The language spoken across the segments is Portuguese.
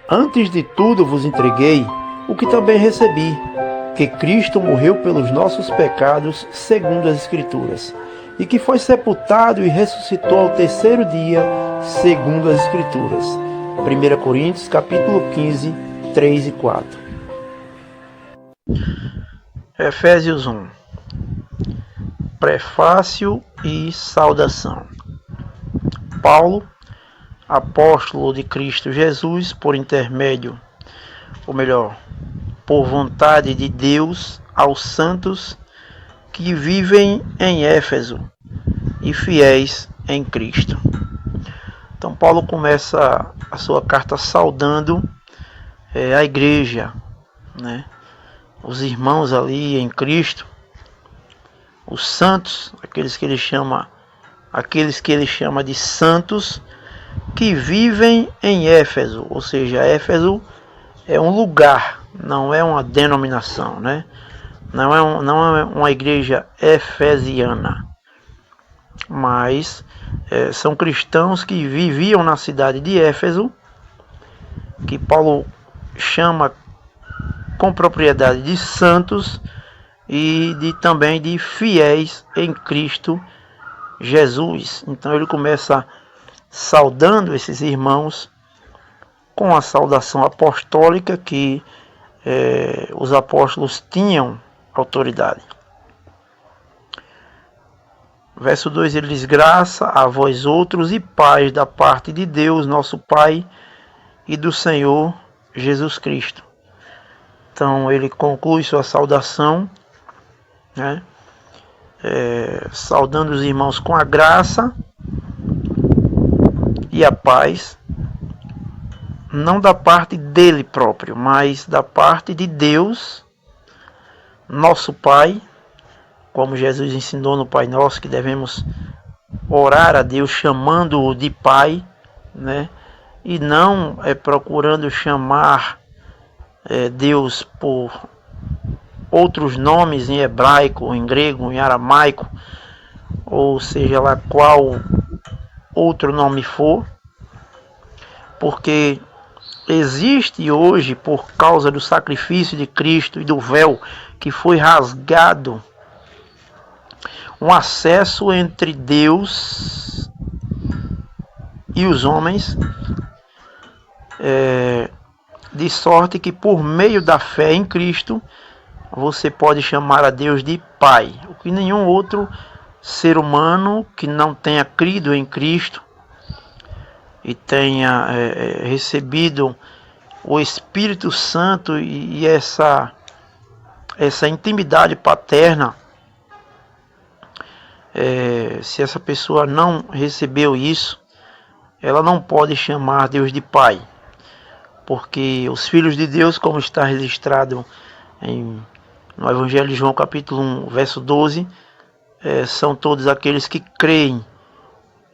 Antes de tudo vos entreguei o que também recebi, que Cristo morreu pelos nossos pecados, segundo as Escrituras, e que foi sepultado e ressuscitou ao terceiro dia, segundo as Escrituras. 1 Coríntios, capítulo 15, 3 e 4. Efésios 1. Prefácio e saudação. Paulo, apóstolo de Cristo Jesus, por intermédio, ou melhor, por vontade de Deus, aos santos que vivem em Éfeso e fiéis em Cristo. Então Paulo começa a sua carta saudando a igreja, né? Os irmãos ali em Cristo, os santos, aqueles que ele chama de santos, que vivem em Éfeso, ou seja, Éfeso é um lugar, não é uma denominação, né? Não é uma igreja efesiana, mas são cristãos que viviam na cidade de Éfeso, que Paulo chama com propriedade de santos e também de fiéis em Cristo Jesus. Então ele começa saudando esses irmãos com a saudação apostólica que os apóstolos tinham autoridade. Verso 2, ele diz: graça a vós outros e paz da parte de Deus, nosso Pai, e do Senhor Jesus Cristo. Então ele conclui sua saudação, né? Saudando os irmãos com a graça e a paz, não da parte dele próprio, mas da parte de Deus, nosso Pai, como Jesus ensinou no Pai Nosso, que devemos orar a Deus chamando-o de Pai, né? E não procurando chamar Deus por outros nomes em hebraico, em grego, em aramaico, ou seja lá qual outro nome for, porque existe hoje, por causa do sacrifício de Cristo e do véu que foi rasgado, um acesso entre Deus e os homens, de sorte que por meio da fé em Cristo você pode chamar a Deus de Pai, o que nenhum outro ser humano que não tenha crido em Cristo e tenha recebido o Espírito Santo e essa intimidade paterna, se essa pessoa não recebeu isso, ela não pode chamar Deus de Pai, porque os filhos de Deus, como está registrado no Evangelho de João capítulo 1, verso 12, são todos aqueles que creem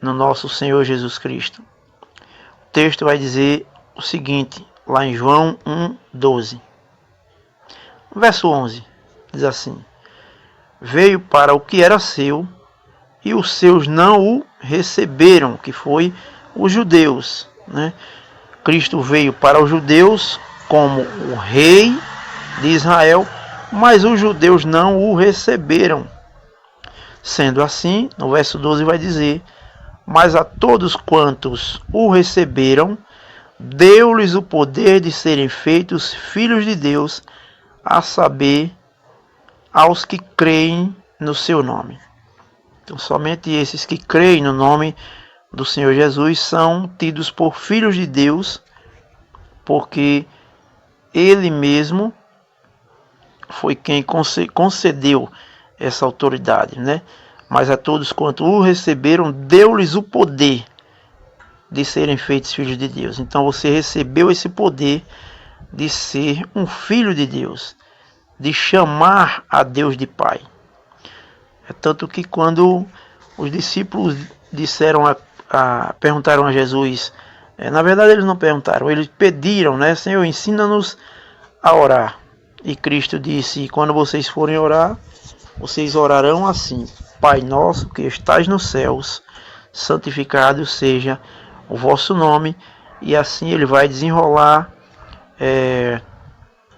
no nosso Senhor Jesus Cristo. O texto vai dizer o seguinte, lá em João 1, 12. Verso 11, diz assim: veio para o que era seu, e os seus não o receberam, que foi os judeus, né? Cristo veio para os judeus como o rei de Israel, mas os judeus não o receberam. Sendo assim, no verso 12 vai dizer: mas a todos quantos o receberam, deu-lhes o poder de serem feitos filhos de Deus, a saber, aos que creem no seu nome. Então, somente esses que creem no nome do Senhor Jesus são tidos por filhos de Deus, porque Ele mesmo foi quem concedeu essa autoridade, né? Mas a todos quanto o receberam, deu-lhes o poder de serem feitos filhos de Deus. Então você recebeu esse poder de ser um filho de Deus, de chamar a Deus de Pai. É tanto que quando os discípulos perguntaram a Jesus, na verdade eles não perguntaram, eles pediram, né? Senhor, ensina-nos a orar. E Cristo disse: quando vocês forem orar, vocês orarão assim: Pai nosso que estais nos céus, santificado seja o vosso nome. E assim ele vai desenrolar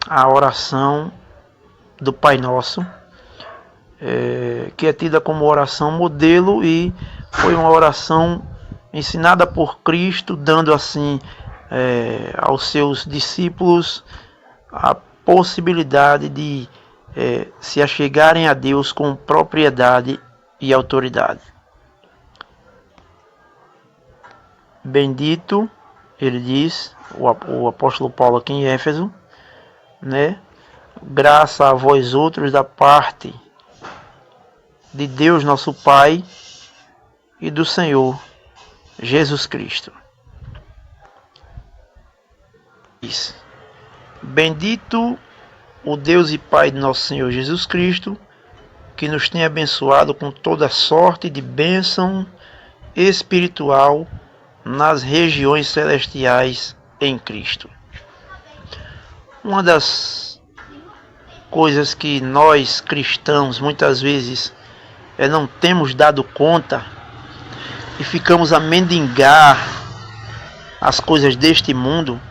a oração do Pai Nosso, que é tida como oração modelo e foi uma oração ensinada por Cristo, dando assim aos seus discípulos a possibilidade de se achegarem a Deus com propriedade e autoridade. Bendito, ele diz, o apóstolo Paulo aqui em Éfeso, né? Graça a vós outros da parte de Deus nosso Pai e do Senhor Jesus Cristo. Bendito o Deus e Pai de nosso Senhor Jesus Cristo, que nos tem abençoado com toda sorte de bênção espiritual nas regiões celestiais em Cristo. Uma das coisas que nós cristãos muitas vezes não temos dado conta e ficamos a mendigar as coisas deste mundo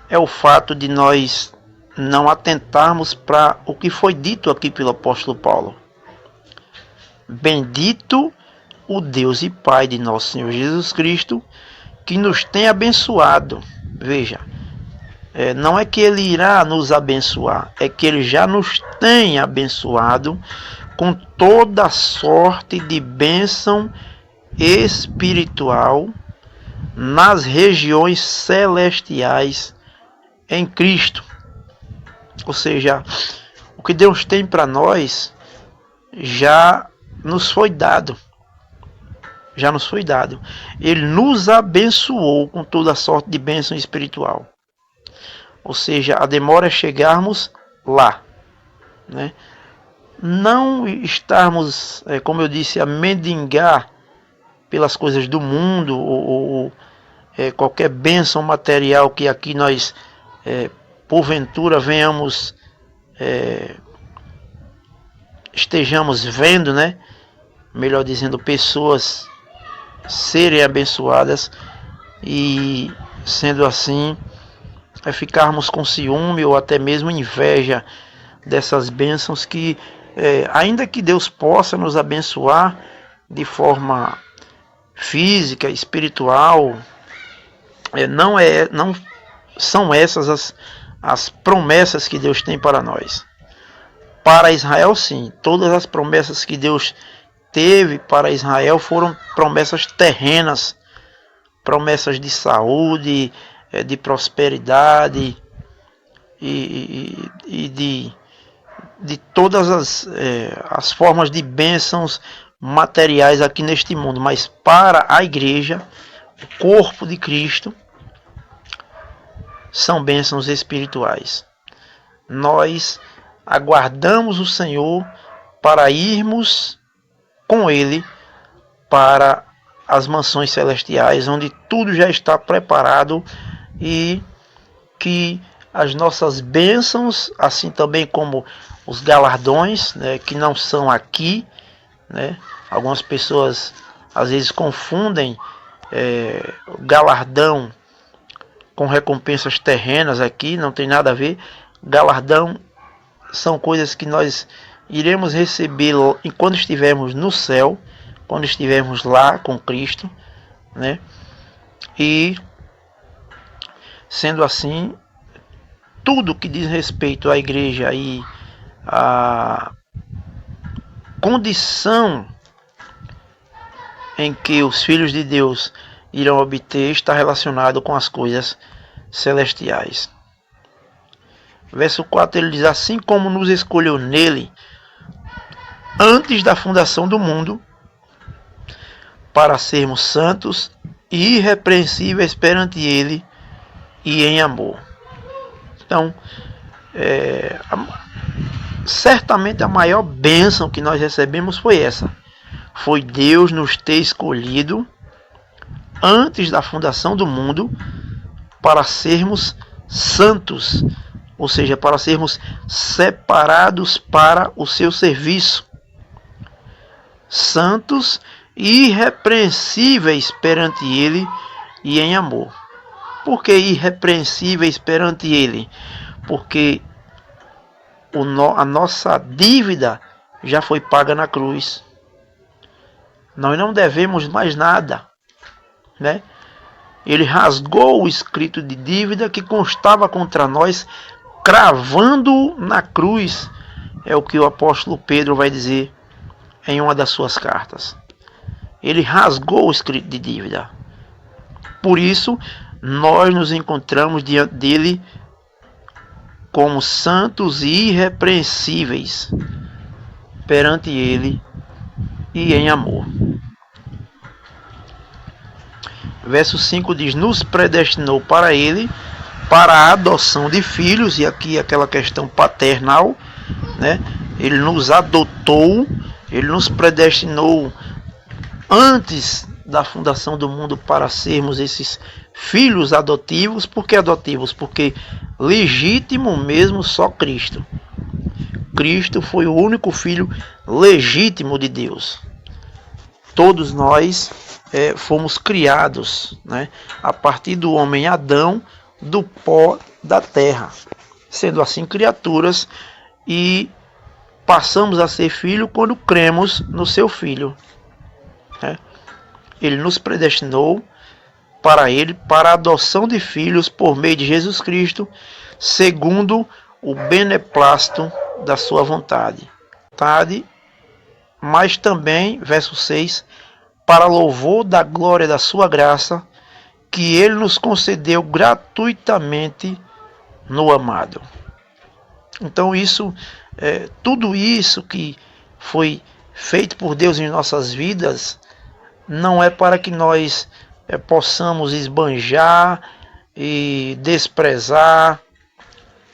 é o fato de nós não atentarmos para o que foi dito aqui pelo apóstolo Paulo. Bendito o Deus e Pai de nosso Senhor Jesus Cristo, que nos tem abençoado. Veja, não é que Ele irá nos abençoar, é que Ele já nos tem abençoado com toda sorte de bênção espiritual nas regiões celestiais em Cristo. Ou seja, o que Deus tem para nós já nos foi dado. Já nos foi dado. Ele nos abençoou com toda sorte de bênção espiritual. Ou seja, a demora é chegarmos lá, né? Não estarmos, como eu disse, a mendigar pelas coisas do mundo ou qualquer bênção material que aqui nós porventura venhamos estejamos vendo, né? Melhor dizendo, pessoas serem abençoadas e sendo assim ficarmos com ciúme ou até mesmo inveja dessas bênçãos que ainda que Deus possa nos abençoar de forma física, espiritual, não são essas as promessas que Deus tem para nós. Para Israel, sim, todas as promessas que Deus teve para Israel foram promessas terrenas, promessas de saúde, de prosperidade e de todas as formas de bênçãos materiais aqui neste mundo. Mas para a igreja, o corpo de Cristo, são bênçãos espirituais. Nós aguardamos o Senhor para irmos com Ele para as mansões celestiais, onde tudo já está preparado e que as nossas bênçãos, assim também como os galardões, né, que não são aqui, né? Algumas pessoas às vezes confundem galardão com recompensas terrenas aqui, não tem nada a ver. Galardão são coisas que nós iremos receber enquanto estivermos no céu, quando estivermos lá com Cristo, né? E sendo assim, tudo que diz respeito à igreja e à condição em que os filhos de Deus irão obter está relacionado com as coisas celestiais. Verso 4 ele diz: assim como nos escolheu nele antes da fundação do mundo, para sermos santos e irrepreensíveis perante ele e em amor. Então, certamente a maior bênção que nós recebemos foi essa. Foi Deus nos ter escolhido antes da fundação do mundo para sermos santos, ou seja, para sermos separados para o seu serviço, santos e irrepreensíveis perante ele e em amor. Por que irrepreensíveis perante Ele? Porque a nossa dívida já foi paga na cruz. Nós não devemos mais nada, né? Ele rasgou o escrito de dívida que constava contra nós, cravando na cruz. É o que o apóstolo Pedro vai dizer em uma das suas cartas. Ele rasgou o escrito de dívida. Por isso, nós nos encontramos diante dele como santos e irrepreensíveis perante ele e em amor. Verso 5 diz: nos predestinou para ele, para a adoção de filhos, e aqui aquela questão paternal, né? Ele nos adotou, ele nos predestinou antes da fundação do mundo para sermos esses filhos adotivos. Por que adotivos? Porque legítimo mesmo só Cristo. Cristo foi o único filho legítimo de Deus. Todos nós fomos criados, né, a partir do homem Adão, do pó da terra, sendo assim criaturas, e passamos a ser filho quando cremos no seu Filho. Ele nos predestinou para ele, para a adoção de filhos por meio de Jesus Cristo, segundo o beneplácito da sua vontade. Mas também, verso 6, para louvor da glória da sua graça, que ele nos concedeu gratuitamente no amado. Então tudo isso que foi feito por Deus em nossas vidas, não é para que nós possamos esbanjar e desprezar,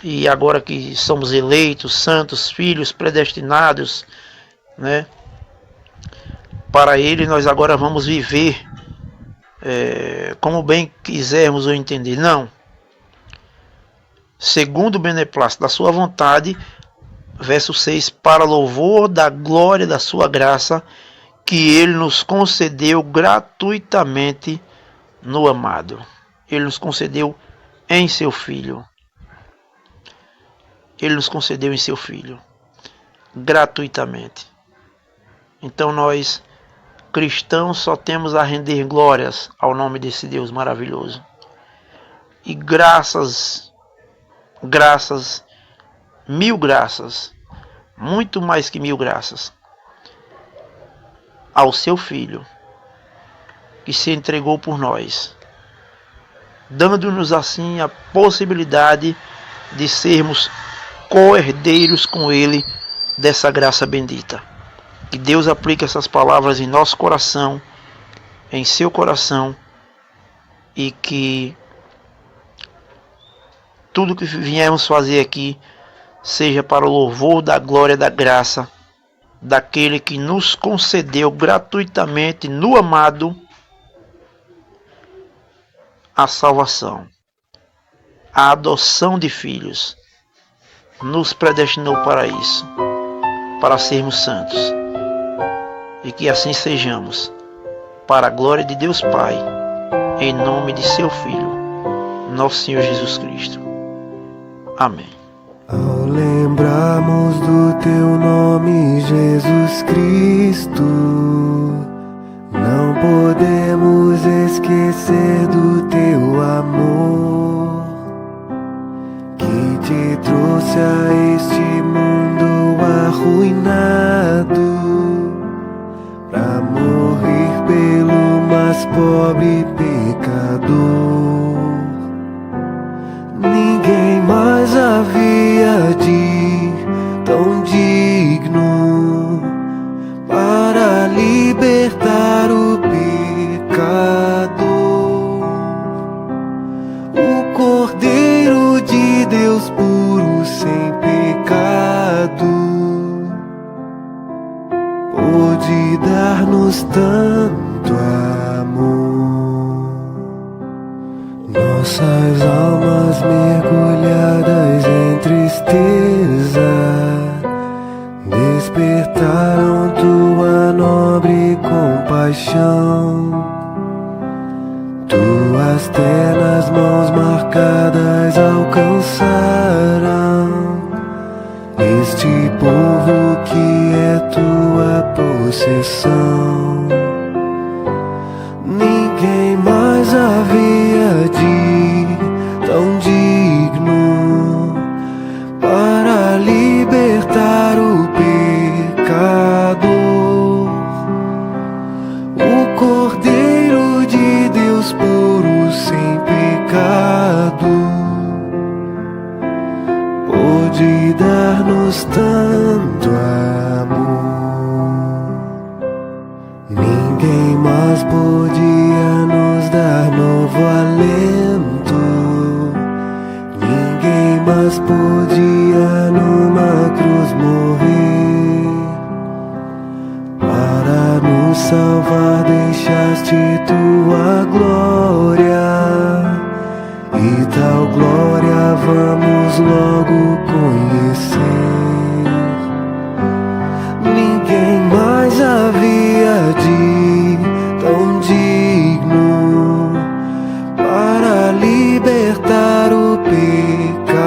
e agora que somos eleitos, santos, filhos predestinados, né? Para ele nós agora vamos viver como bem quisermos ou entender. Não. Segundo o beneplácito da sua vontade, verso 6, para louvor da glória da sua graça, que ele nos concedeu gratuitamente no amado. Ele nos concedeu em seu Filho. Ele nos concedeu em seu Filho, gratuitamente. Então nós, cristãos, só temos a render glórias ao nome desse Deus maravilhoso. E graças, mil graças, muito mais que mil graças, ao seu Filho, que se entregou por nós, dando-nos assim a possibilidade de sermos co-herdeiros com ele dessa graça bendita. Que Deus aplique essas palavras em nosso coração, em seu coração, e que tudo que viemos fazer aqui seja para o louvor da glória da graça daquele que nos concedeu gratuitamente no amado a salvação, a adoção de filhos. Nos predestinou para isso, para sermos santos, e que assim sejamos, para a glória de Deus Pai, em nome de seu Filho, nosso Senhor Jesus Cristo. Amém. Ao lembrarmos do teu nome, Jesus Cristo, não podemos esquecer do teu amor, que te trouxe a este mundo arruinado, pra morrer pelo mais pobre pecador. Ninguém mais havia de tão digno para libertar o pecador. O Cordeiro de Deus puro, sem pecado, pôde dar-nos tanto amor. Nossas almas mergulhadas em tristeza despertaram tua nobre compaixão. Tuas ternas mãos pôde dar-nos tanto amor. Ninguém mais podia nos dar novo alento, ninguém mais podia numa cruz morrer. Para nos salvar deixaste tua glória, e tal glória vamos logo conhecer. Ninguém mais havia de tão digno para libertar o pecador.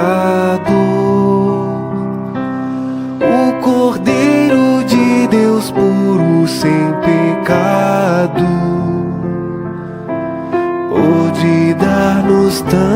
O Cordeiro de Deus puro, sem pecado, pôde dar-nos tanto